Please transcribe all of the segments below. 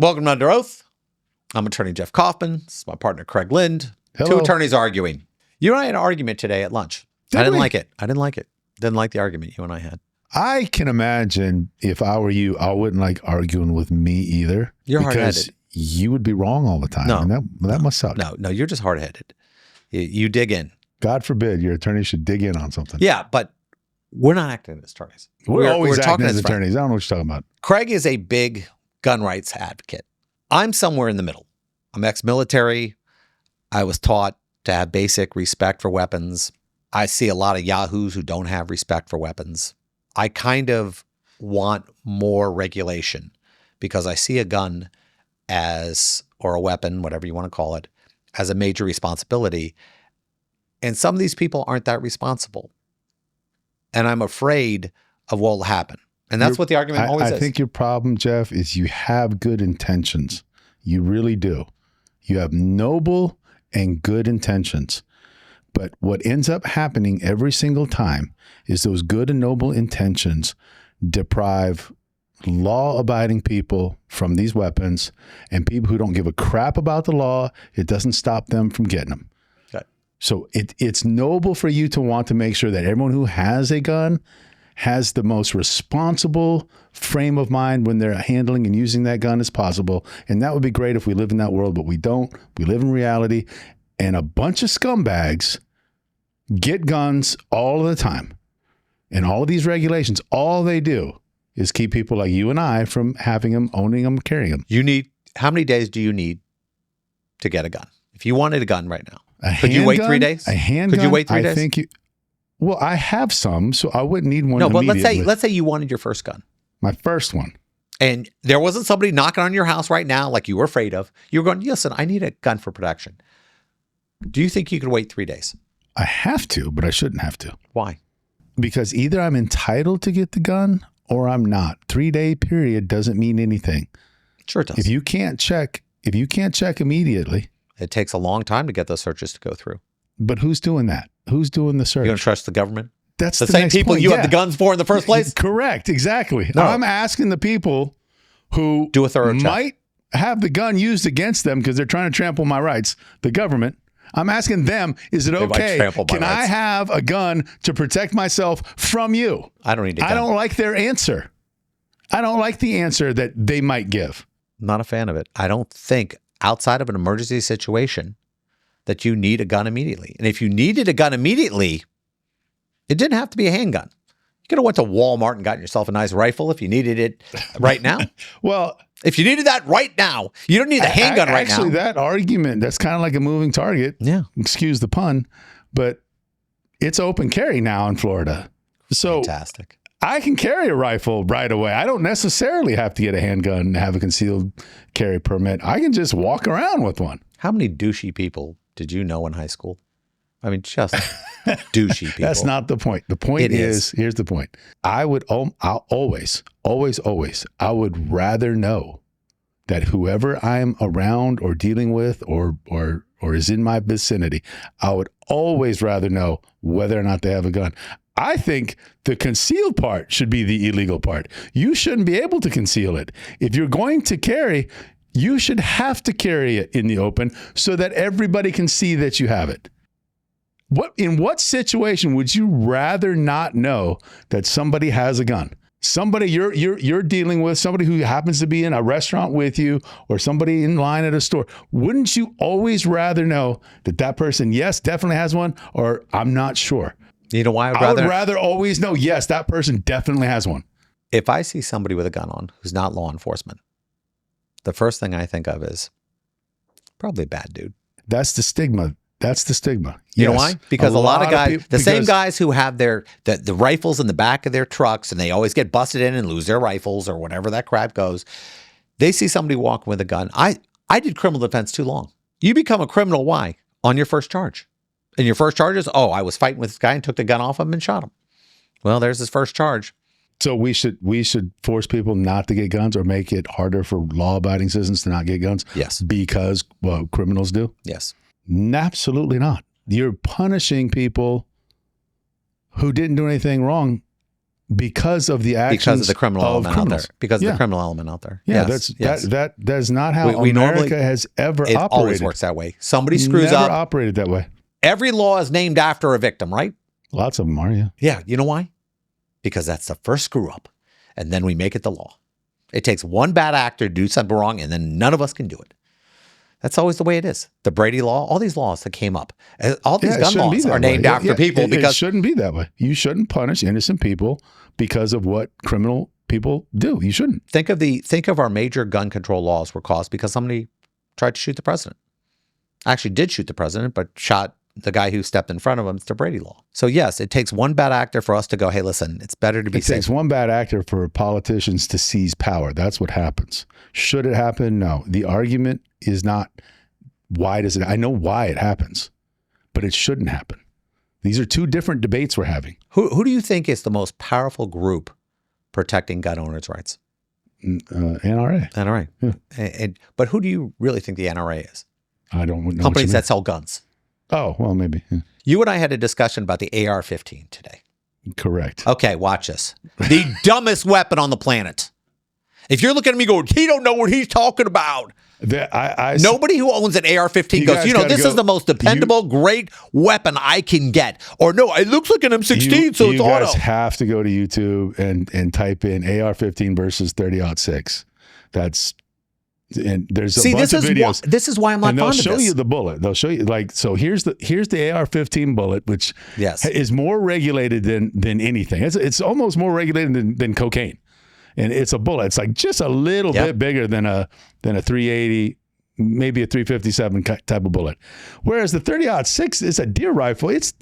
Welcome to Under Oath. I'm attorney Jeff Kaufman. This is my partner, Craig Lynd. Hello. Two attorneys arguing. You and I had an argument today at lunch. I didn't like it. Didn't like the argument you and I had. I can imagine if I were you, I wouldn't like arguing with me either. You're because hard-headed. You would be wrong all the time. No. And that must suck. No, you're just hard-headed. You dig in. God forbid your attorney should dig in on something. Yeah, but we're not acting as attorneys. We're always acting talking as friends. attorneys. I don't know what you're talking about. Craig is a big gun rights advocate. I'm somewhere in the middle. I'm ex-military. I was taught to have basic respect for weapons. I see a lot of yahoos who don't have respect for weapons. I kind of want more regulation because I see a gun or a weapon, whatever you want to call it, as a major responsibility. And some of these people aren't that responsible. And I'm afraid of what will happen. And that's what the argument always is. I think your problem, Jeff, is you have good intentions. You really do. You have noble and good intentions. But what ends up happening every single time is those good and noble intentions deprive law-abiding people from these weapons, and people who don't give a crap about the law, it doesn't stop them from getting them. Okay. So it's noble for you to want to make sure that everyone who has a gun has the most responsible frame of mind when they're handling and using that gun as possible. And that would be great if we live in that world, but we don't. We live in reality. And a bunch of scumbags get guns all the time. And all of these regulations, all they do is keep people like you and I from having them, owning them, carrying them. How many days do you need to get a gun? If you wanted a gun right now, Could you wait 3 days? A handgun? Could you wait 3 days? Well, I have some, so I wouldn't need one. No, but immediately. let's say you wanted your first gun. My first one. And there wasn't somebody knocking on your house right now like you were afraid of. You were going, listen, I need a gun for protection. Do you think you could wait 3 days? I have to, but I shouldn't have to. Why? Because either I'm entitled to get the gun or I'm not. 3-day period doesn't mean anything. Sure it does. If you can't check immediately. It takes a long time to get those searches to go through. But who's doing that? Who's doing the search? You're going to trust the government? That's the the same next people point. you have the guns for in the first place? Correct. Exactly. No. I'm asking the people who do a thorough check. Might have the gun used against them because they're trying to trample my rights, the government. I'm asking them, is it okay? Can I have a gun to protect myself from you? I don't need a gun. I don't like their answer. I don't like the answer that they might give. Not a fan of it. I don't think outside of an emergency situation that you need a gun immediately. And if you needed a gun immediately, it didn't have to be a handgun. You could have went to Walmart and gotten yourself a nice rifle if you needed it right now. Well, if you needed that right now, you don't need a handgun right now. Actually, that argument, that's kind of like a moving target. Yeah. Excuse the pun, but it's open carry now in Florida. So fantastic. I can carry a rifle right away. I don't necessarily have to get a handgun and have a concealed carry permit. I can just walk around with one. How many douchey people did you know in high school? I mean, just douchey people. That's not the point. The point is, here's the point. I'll always, I would rather know that whoever I'm around or dealing with or is in my vicinity, I would always rather know whether or not they have a gun. I think the concealed part should be the illegal part. You shouldn't be able to conceal it. If you're going to carry, you should have to carry it in the open so that everybody can see that you have it. In what situation would you rather not know that somebody has a gun? Somebody you're dealing with, somebody who happens to be in a restaurant with you or somebody in line at a store. Wouldn't you always rather know that that person, yes, definitely has one, or I'm not sure? You know why I would rather always know, yes, that person definitely has one. If I see somebody with a gun on who's not law enforcement, the first thing I think of is probably a bad dude. That's the stigma. You know why? Because a lot of guys, same guys who have the rifles in the back of their trucks and they always get busted in and lose their rifles or whatever that crap goes. They see somebody walking with a gun. I did criminal defense too long. You become a criminal, why? On your first charge. And your first charge is, I was fighting with this guy and took the gun off him and shot him. Well, there's his first charge. So we should force people not to get guns or make it harder for law-abiding citizens to not get guns? Yes. Because criminals do? Yes. Absolutely not. You're punishing people who didn't do anything wrong because of the actions because of the criminal element criminals. out there. Because of Yeah. the criminal element out there. Yeah, Yes, that is not how We America normally- has ever It operated. always works that way. Somebody screws Never up. operated that way. Every law is named after a victim, right? Lots of them are, yeah. Yeah. You know why? Because that's the first screw up. And then we make it the law. It takes one bad actor to do something wrong, and then none of us can do it. That's always the way it is. The Brady Law, all these laws that came up, all these It gun shouldn't be laws that are way. named after people it because shouldn't be that way. You shouldn't punish innocent people because of what criminal people do. You shouldn't. think of our major gun control laws were caused because somebody tried to shoot the president. Actually did shoot the president, but shot the guy who stepped in front of him. It's the Brady Law. So yes, it takes one bad actor for us to go, hey, listen, it's better to be It safe. takes one bad actor for politicians to seize power. That's what happens. Should it happen? No. The argument is not why does it. I know why it happens, but it shouldn't happen. These are two different debates we're having. Who do you think is the most powerful group protecting gun owners' rights? NRA. NRA. Yeah. But who do you really think the NRA is? I don't know. Companies that sell guns. Oh, well, maybe. Yeah. You and I had a discussion about the AR-15 today. Correct. Okay, watch this. The dumbest weapon on the planet. If you're looking at me going, he don't know what he's talking about. Nobody who owns an AR-15 goes, this is the most dependable, great weapon I can get. Or no, it looks like an M16, so it's auto. You guys have to go to YouTube and type in AR-15 versus 30-06. And there's a bunch of videos. This is why I'm not fond of this. They'll show you the bullet. They'll show you so here's the AR-15 bullet, which is more regulated than anything. It's almost more regulated than cocaine. And it's a bullet. It's like just a little bit bigger than a 380, maybe a 357 type of bullet. Whereas the 30-06 is a deer rifle. It's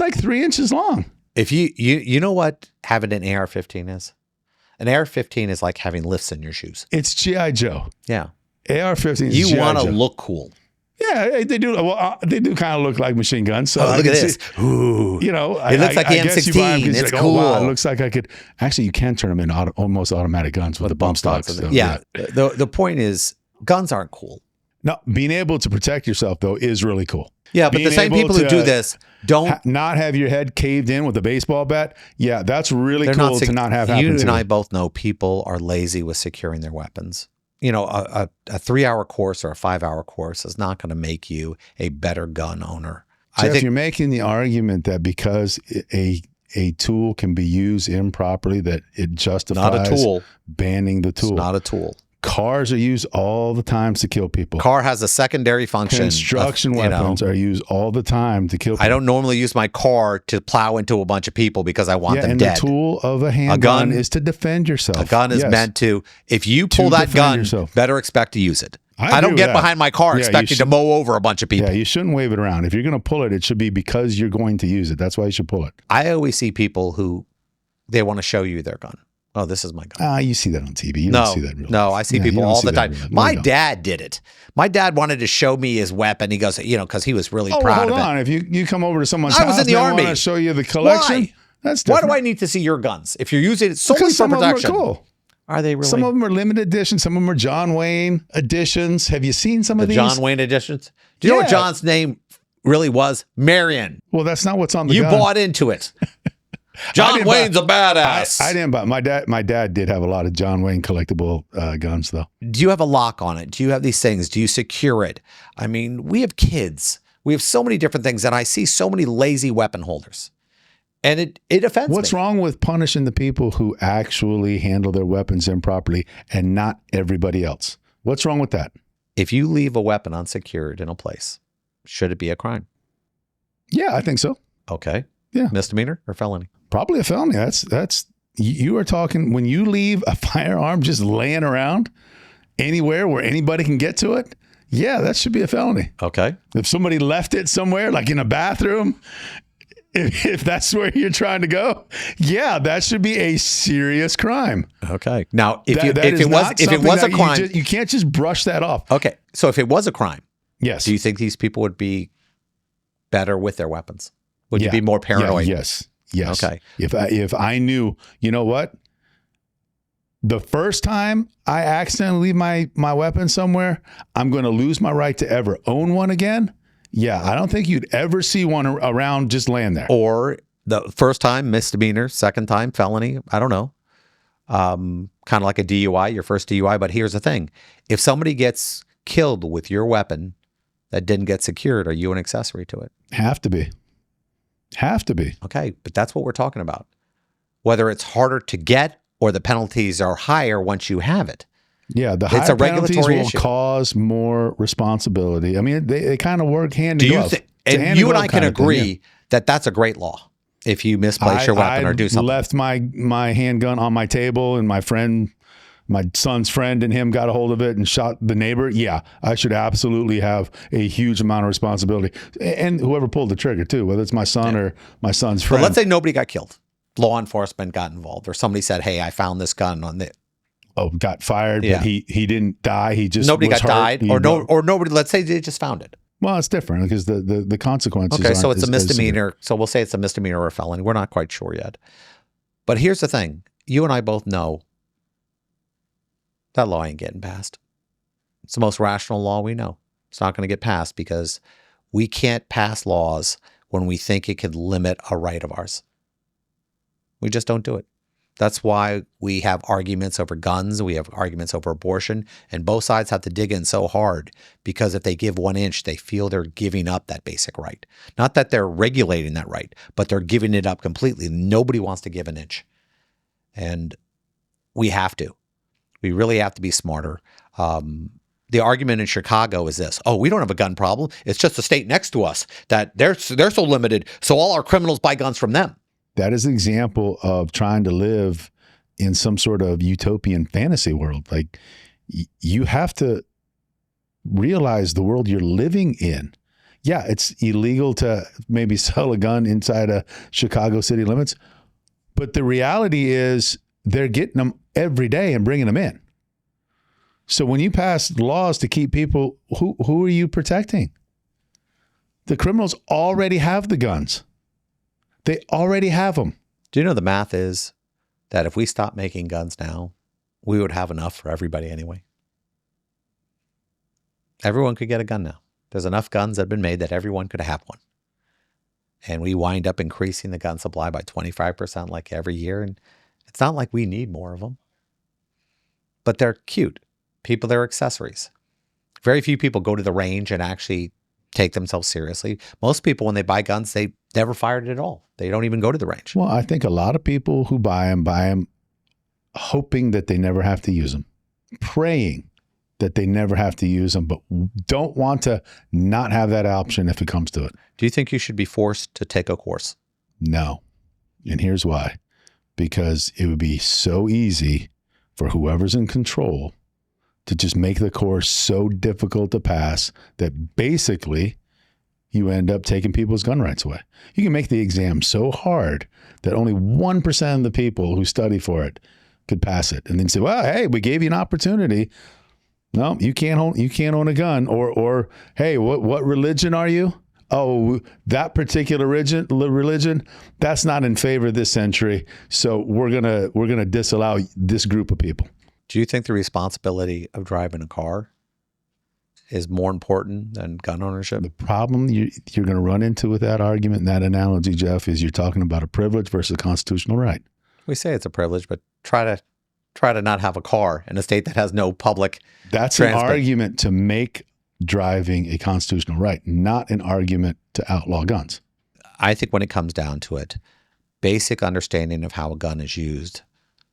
like 3 inches long. If you know what having an AR-15 is? An AR-15 is like having lifts in your shoes. It's G.I. Joe. Yeah. AR-15 is You want to look cool. Yeah, they do. Well, they do kind of look like machine guns. So look at this. Ooh, it looks like the M16. It's cool. Oh, wow, it looks like I could. Actually, you can turn them into almost automatic guns with the bump stocks. So, yeah. The point is, guns aren't cool. No, being able to protect yourself though is really cool. Yeah, but the same people who do this don't not have your head caved in with a baseball bat. Yeah, that's really cool to not have happen. You and I both know people are lazy with securing their weapons. A 3-hour course or a 5-hour course is not going to make you a better gun owner. Jeff, I think you're making the argument that because a tool can be used improperly, that it justifies not a tool. Banning the tool. It's not a tool. Cars are used all the time to kill people. Car has a secondary function. Construction weapons are used all the time to kill people. I don't normally use my car to plow into a bunch of people because I want them and dead. The tool of a handgun is to defend yourself. A gun is meant to, if you pull that gun, better expect to use it. I don't get behind my car expecting to mow over a bunch of people. Yeah, you shouldn't wave it around. If you're going to pull it, it should be because you're going to use it. That's why you should pull it. I always see people who, they want to show you their gun. Oh, this is my gun. You see that on TV. You don't see that in real life. No, I see people all the time. My dad did it. My dad wanted to show me his weapon. He goes, because he was really proud of it. Hold on. If you come over to someone's house, I was in the Army. Want to show you the collection. Why? That's different. Why do I need to see your guns if you're using it solely for protection? Some of them are cool. Are they really? Some of them are limited editions. Some of them are John Wayne editions. Have you seen some of these? John Wayne editions? Do you know what John's name really was? Marion. Well, that's not what's on the gun. You bought into it. John Wayne's a badass. I didn't buy. My dad did have a lot of John Wayne collectible guns, though. Do you have a lock on it? Do you have these things? Do you secure it? I mean, we have kids. We have so many different things, and I see so many lazy weapon holders. And it offends me. What's wrong with punishing the people who actually handle their weapons improperly and not everybody else? What's wrong with that? If you leave a weapon unsecured in a place, should it be a crime? Yeah, I think so. Okay. Yeah. Misdemeanor or felony? Probably a felony. That's you are talking when you leave a firearm just laying around anywhere where anybody can get to it. Yeah, that should be a felony. Okay. If somebody left it somewhere, like in a bathroom, if that's where you're trying to go, yeah, that should be a serious crime. Okay. Now, if it was a crime, you can't just brush that off. Okay. So if it was a crime, yes. Do you think these people would be better with their weapons? Would you be more paranoid? Yeah, yes. Okay. If I knew, you know what? The first time I accidentally leave my weapon somewhere, I'm going to lose my right to ever own one again. Yeah, I don't think you'd ever see one around just laying there. Or The first time, misdemeanor. Second time, felony. I don't know. Kind of like a DUI, your first DUI. But here's the thing. If somebody gets killed with your weapon that didn't get secured, are you an accessory to it? Have to be. Okay, but that's what we're talking about. Whether it's harder to get or the penalties are higher once you have it. Yeah, the higher penalties will cause more responsibility. I mean, they kind of work hand in glove. And you and I can agree that that's a great law. If you misplace your weapon or do something. I left my handgun on my table, and my son's friend and him got a hold of it and shot the neighbor. Yeah, I should absolutely have a huge amount of responsibility. And whoever pulled the trigger too, whether it's my son or my son's friend. But let's say nobody got killed. Law enforcement got involved, or somebody said, hey, I found this gun on the... Oh, got fired, but he didn't die. He just nobody was got hurt. died, or nobody. Let's say they just found it. Well, it's different because the consequences. Okay, so it's a misdemeanor. So we'll say it's a misdemeanor or a felony. We're not quite sure yet. But here's the thing: you and I both know that law ain't getting passed. It's the most rational law we know. It's not going to get passed because we can't pass laws when we think it could limit a right of ours. We just don't do it. That's why we have arguments over guns. We have arguments over abortion. And both sides have to dig in so hard because if they give 1 inch, they feel they're giving up that basic right. Not that they're regulating that right, but they're giving it up completely. Nobody wants to give an inch. And we have to. We really have to be smarter. The argument in Chicago is this: oh, we don't have a gun problem. It's just the state next to us that they're so limited, so all our criminals buy guns from them. That is an example of trying to live in some sort of utopian fantasy world. Like, you have to realize the world you're living in. Yeah, it's illegal to maybe sell a gun inside of Chicago city limits, but the reality is they're getting them every day and bringing them in. So when you pass laws to keep people, who are you protecting? The criminals already have the guns. They already have them. Do you know the math is that if we stop making guns now, we would have enough for everybody anyway? Everyone could get a gun now. There's enough guns that have been made that everyone could have one. And we wind up increasing the gun supply by 25% like every year. And it's not like we need more of them. But they're cute. People, they're accessories. Very few people go to the range and actually take themselves seriously. Most people, when they buy guns, they never fired it at all. They don't even go to the range. Well, I think a lot of people who buy them hoping that they never have to use them, praying that they never have to use them, but don't want to not have that option if it comes to it. Do you think you should be forced to take a course? No. And here's why. Because it would be so easy for whoever's in control to just make the course so difficult to pass that basically you end up taking people's gun rights away. You can make the exam so hard that only 1% of the people who study for it could pass it, and then say, well, hey, we gave you an opportunity. No, you can't own a gun. Or hey, what religion are you? Oh, that particular religion, that's not in favor this century. So we're gonna disallow this group of people. Do you think the responsibility of driving a car is more important than gun ownership? The problem you're going to run into with that argument and that analogy, Jeff, is you're talking about a privilege versus a constitutional right. We say it's a privilege, but try to not have a car in a state that has no public That's transport. An argument to make driving a constitutional right, not an argument to outlaw guns. I think when it comes down to it, basic understanding of how a gun is used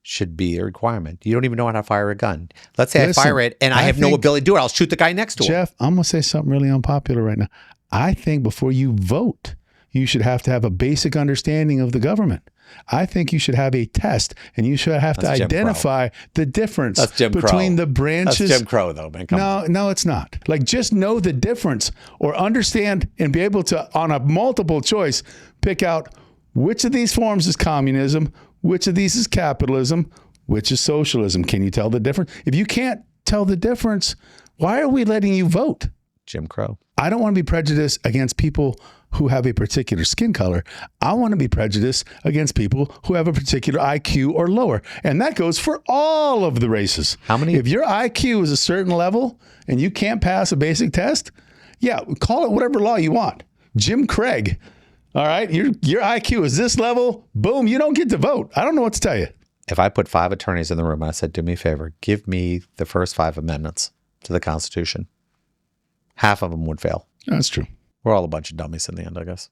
should be a requirement. You don't even know how to fire a gun. Let's say I fire it and I have no ability to do it. I'll shoot the guy next to him. Jeff, I'm going to say something really unpopular right now. I think before you vote, you should have to have a basic understanding of the government. I think you should have a test, and you should have to identify the difference between the branches. That's Jim Crow, though, man. No, it's not. Like, just know the difference or understand and be able to, on a multiple choice, pick out which of these forms is communism, which of these is capitalism, which is socialism. Can you tell the difference? If you can't tell the difference, why are we letting you vote? Jim Crow. I don't want to be prejudiced against people who have a particular skin color. I want to be prejudiced against people who have a particular IQ or lower. And that goes for all of the races. If your IQ is a certain level and you can't pass a basic test, yeah, call it whatever law you want. Jim Craig All right, your IQ is this level. Boom, you don't get to vote. I don't know what to tell you. If I put 5 attorneys in the room and I said, do me a favor, give me the first 5 amendments to the Constitution, half of them would fail. That's true. We're all a bunch of dummies in the end, I guess.